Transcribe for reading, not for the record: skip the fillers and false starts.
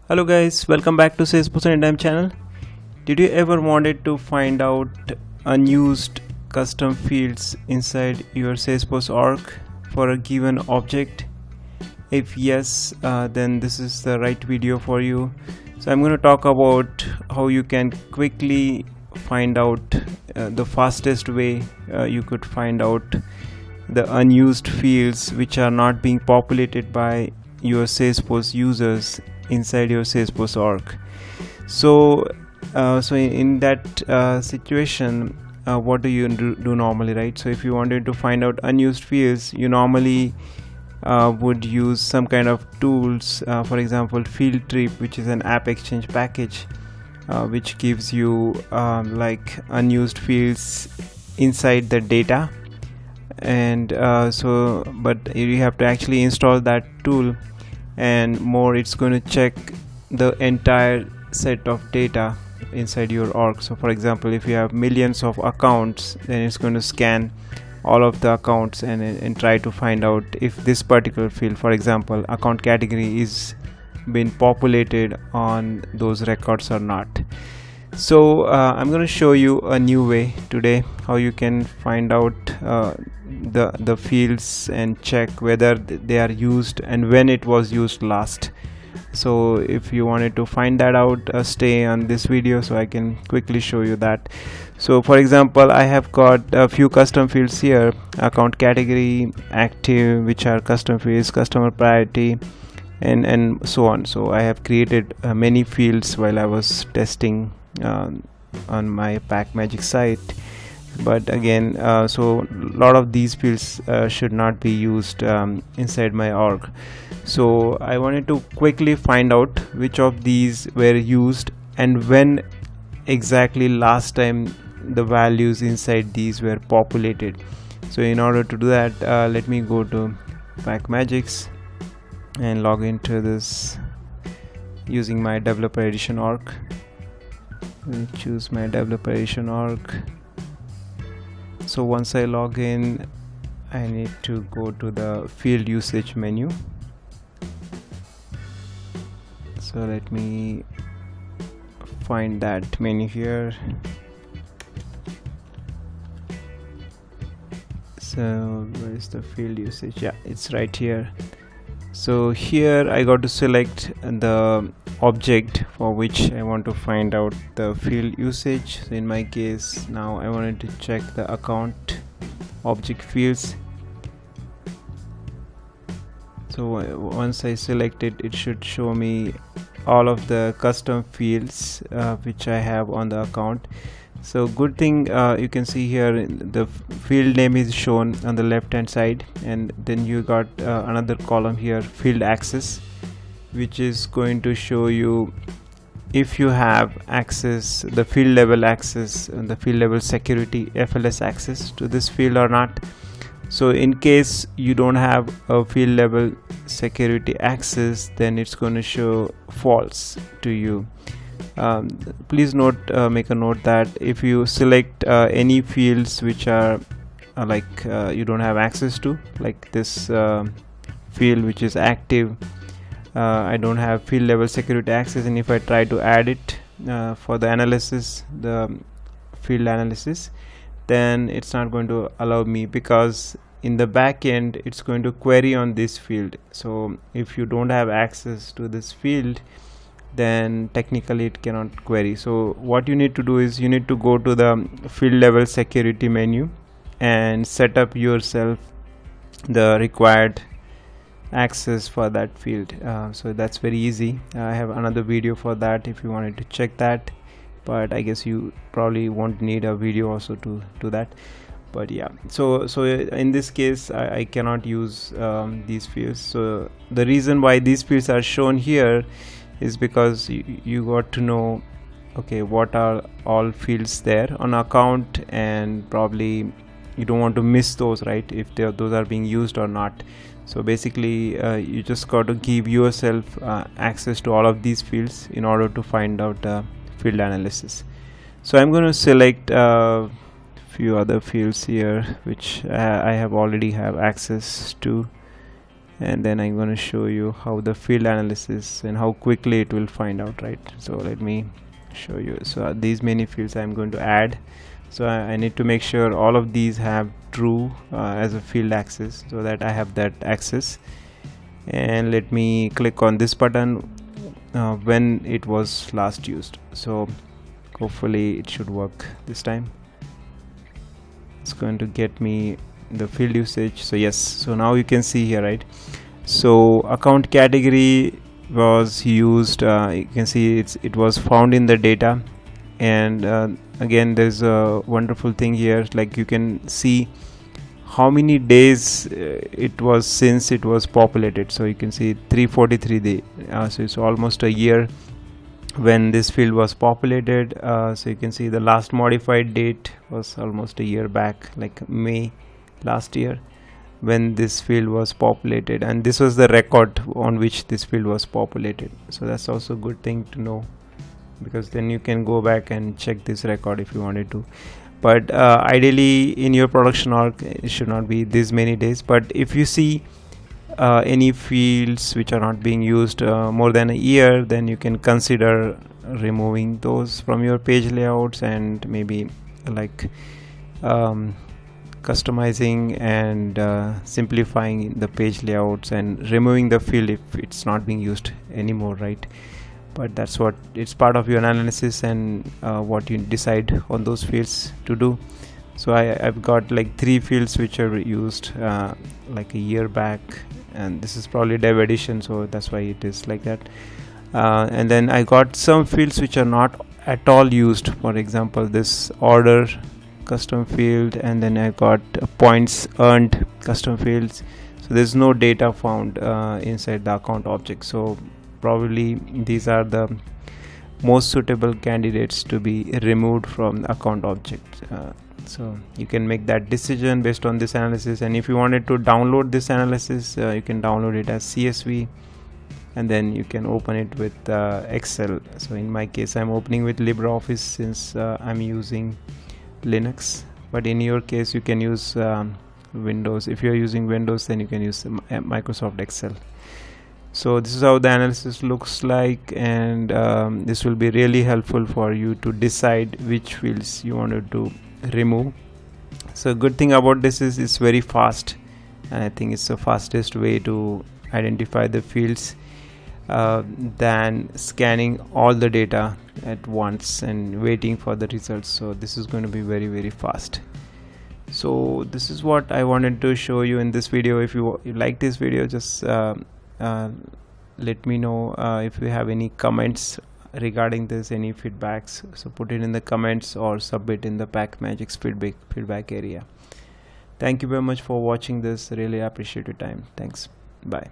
Hello guys, welcome back to Salesforce Anytime channel. Did you ever wanted to find out unused custom fields inside your Salesforce org for a given object? If yes, then this is the right video for you. So I'm going to talk about how you can quickly find out the fastest way you could find out the unused fields which are not being populated by your Salesforce users inside your Salesforce org. So in that situation, what do you do normally, right? So if you wanted to find out unused fields, you normally would use some kind of tools, for example field trip, which is an app exchange package which gives you like unused fields inside the data. And but you have to actually install that tool, and more it's going to check the entire set of data inside your org. So for example, if you have millions of accounts, then it's going to scan all of the accounts and try to find out if this particular field, for example account category, is been populated on those records or not. So I'm going to show you a new way today how you can find out the fields and check whether they are used and when it was used last. So if you wanted to find that out, stay on this video so I can quickly show you that. So for example, I have got a few custom fields here: account category, active, which are custom fields, customer priority, and so on. So I have created many fields while I was testing on my PackMagic site. But again, so a lot of these fields should not be used inside my org. So I wanted to quickly find out which of these were used and when exactly last time the values inside these were populated. So in order to do that, let me go to PackMagics and log into this using my developer edition org. We'll choose my developer edition org. So once I log in, I need to go to the field usage menu. So let me find that menu here. So where is the field usage? Yeah, it's right here. So here I got to select the object for which I want to find out the field usage. So in my case, now I wanted to check the account object fields. So once I select it, it should show me all of the custom fields which I have on the account. So good thing, you can see here the field name is shown on the left hand side, and then you got another column here, field access, which is going to show you if you have access, the field level access and the field level security FLS access to this field or not. So in case you don't have a field level security access, then it's going to show false to you. Please note, make a note that if you select any fields which are you don't have access to, like this field which is active, I don't have field level security access, and if I try to add it for the analysis, the field analysis, then it's not going to allow me, because in the back end it's going to query on this field. So if you don't have access to this field, then technically it cannot query. So what you need to do is you need to go to the field level security menu and set up yourself the required access for that field. So that's very easy. I have another video for that if you wanted to check that, but I guess you probably won't need a video also to do that. But yeah, so in this case I cannot use these fields. So the reason why these fields are shown here is because you got to know, okay, what are all fields there on account, and probably you don't want to miss those, right, if those are being used or not. So basically you just got to give yourself access to all of these fields in order to find out the field analysis. So I'm going to select few other fields here which I have already have access to, and then I'm going to show you how the field analysis and how quickly it will find out, right? So let me show you. So these many fields I'm going to add. So I need to make sure all of these have true as a field access, so that I have that access. And let me click on this button when it was last used. So hopefully it should work this time. It's going to get me the field usage. So yes, so now you can see here, right? So account category was used, you can see it was found in the data. And again, there's a wonderful thing here, like you can see how many days it was since it was populated. So you can see 343 days, so it's almost a year when this field was populated. So you can see the last modified date was almost a year back, like May last year, when this field was populated, and this was the record on which this field was populated. So that's also a good thing to know, because then you can go back and check this record if you wanted to. But ideally in your production org it should not be this many days. But if you see any fields which are not being used more than a year, then you can consider removing those from your page layouts, and maybe like customizing and simplifying the page layouts and removing the field if it's not being used anymore, right? But that's what, it's part of your analysis and what you decide on those fields to do. So I've got like 3 fields which are used like a year back, and this is probably dev edition, so that's why it is like that. And then I got some fields which are not at all used. For example, this order custom field, and then I got points earned custom fields. So there's no data found inside the account object. So probably these are the most suitable candidates to be removed from the account object. So you can make that decision based on this analysis. And if you wanted to download this analysis, you can download it as CSV, and then you can open it with Excel. So in my case, I'm opening with LibreOffice since I'm using Linux, but in your case you can use Windows. If you're using Windows, then you can use Microsoft Excel. So this is how the analysis looks like, and this will be really helpful for you to decide which fields you wanted to remove. So good thing about this is it's very fast, and I think it's the fastest way to identify the fields than scanning all the data at once and waiting for the results. So this is going to be very, very fast. So this is what I wanted to show you in this video. If you like this video, just let me know if you have any comments regarding this, any feedbacks. So put it in the comments or submit in the PackMagic's feedback area. Thank you very much for watching this. Really appreciate your time. Thanks. Bye.